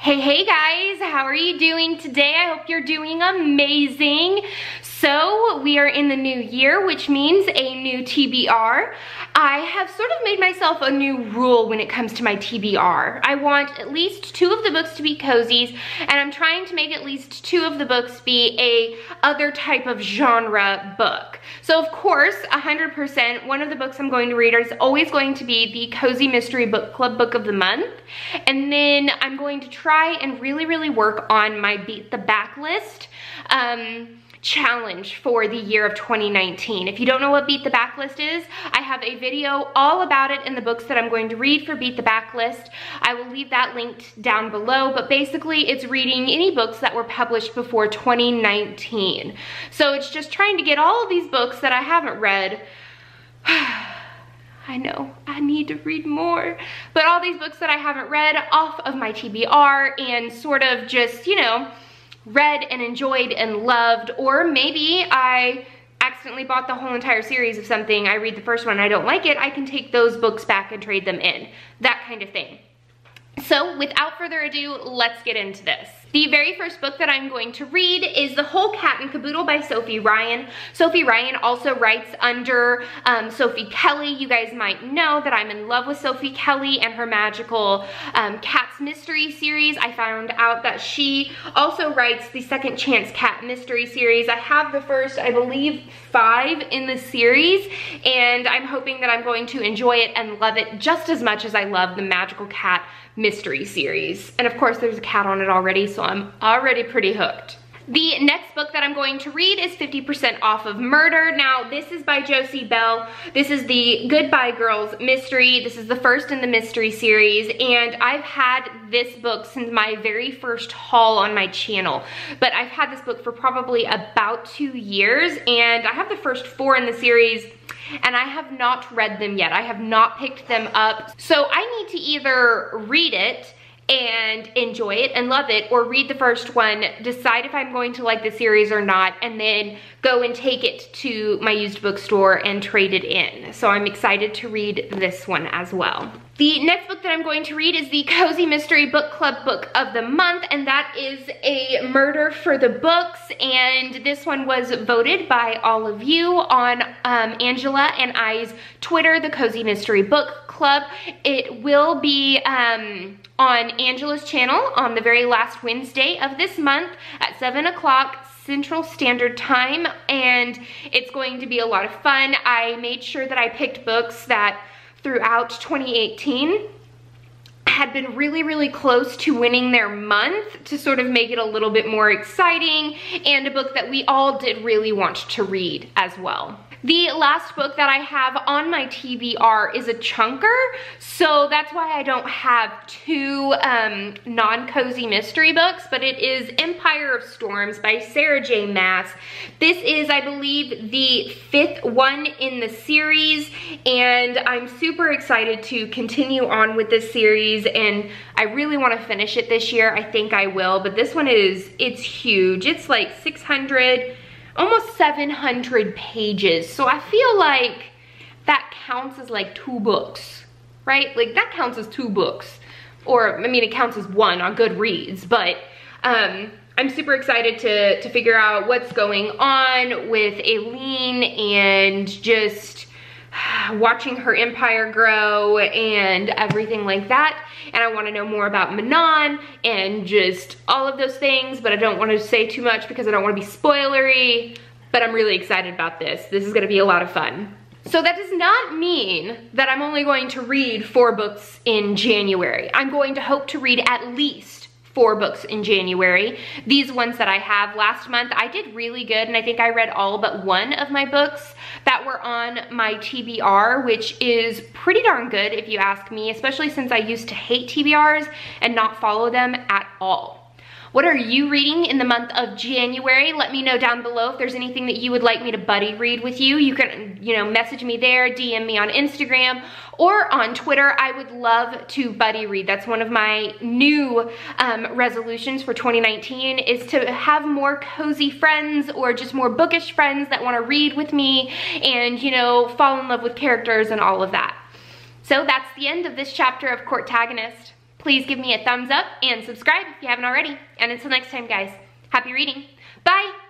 Hey guys, how are you doing today? I hope you're doing amazing. So we are in the new year, which means a new TBR. I have sort of made myself a new rule when it comes to my TBR. I want at least 2 of the books to be cozies, and I'm trying to make at least 2 of the books be a other type of genre book. So of course, 100%, one of the books I'm going to read is always going to be the Cozy Mystery Book Club Book of the Month. And then I'm going to try and really work on my Beat the Backlist challenge for the year of 2019. If you don't know what Beat the Backlist is, I have a video all about it in the books that I'm going to read for Beat the Backlist. I will leave that linked down below, but basically it's reading any books that were published before 2019. So it's just trying to get all of these books that I haven't read. I know, I need to read more. But all these books that I haven't read off of my TBR and sort of just, you know, read and enjoyed and loved, or maybe I accidentally bought the whole entire series of something, I read the first one and I don't like it, I can take those books back and trade them in. That kind of thing. So without further ado, let's get into this. The very first book that I'm going to read is The Whole Cat and Caboodle by Sophie Ryan. Sophie Ryan also writes under Sophie Kelly. You guys might know that I'm in love with Sophie Kelly and her magical Cats Mystery series. I found out that she also writes the Second Chance Cat Mystery series. I have the first, I believe, 5 in the series, and I'm hoping that I'm going to enjoy it and love it just as much as I love the Magical Cat Mystery series. And of course there's a cat on it already, so I'm already pretty hooked. The next book that I'm going to read is 50% Off of Murder. Now, this is by Josie Bell. This is the Goodbye Girls mystery. This is the first in the mystery series, and I've had this book since my very first haul on my channel. But I've had this book for probably about 2 years, and I have the first 4 in the series, and I have not read them yet. I have not picked them up. So I need to either read it and enjoy it and love it, or read the first one, decide if I'm going to like the series or not, and then go and take it to my used bookstore and trade it in. So I'm excited to read this one as well. The next book that I'm going to read is the Cozy Mystery Book Club Book of the Month, and that is A Murder for the Books, and this one was voted by all of you on Angela and I's Twitter, the Cozy Mystery Book Club. It will be on Angela's channel on the very last Wednesday of this month at 7 o'clock Central Standard Time, and it's going to be a lot of fun. I made sure that I picked books that throughout 2018 had been really close to winning their month to sort of make it a little bit more exciting, and a book that we all did really want to read as well. The last book that I have on my TBR is a chunker, so that's why I don't have 2 non-cozy mystery books, but it is Empire of Storms by Sarah J. Maas. This is, I believe, the 5th one in the series, and I'm super excited to continue on with this series, and I really want to finish it this year. I think I will, but this one it's huge. It's like 600, almost 700 pages. So I feel like that counts as like 2 books, right? Like that counts as 2 books. Or, I mean, it counts as 1 on Goodreads, but I'm super excited to figure out what's going on with Aileen and just watching her empire grow and everything like that. And I want to know more about Manon and just all of those things, but I don't want to say too much because I don't want to be spoilery, but I'm really excited about this. This is going to be a lot of fun. So that does not mean that I'm only going to read 4 books in January. I'm going to hope to read at least 4 books in January. These ones that I have last month, I did really good, and I think I read all but 1 of my books that were on my TBR, which is pretty darn good if you ask me, especially since I used to hate TBRs and not follow them at all. What are you reading in the month of January? Let me know down below if there's anything that you would like me to buddy read with you. You can, you know, message me there, DM me on Instagram or on Twitter. I would love to buddy read. That's one of my new resolutions for 2019, is to have more cozy friends or just more bookish friends that want to read with me and, you know, fall in love with characters and all of that. So that's the end of this chapter of Courtagonist. please give me a thumbs up and subscribe if you haven't already. And until next time, guys, happy reading. Bye.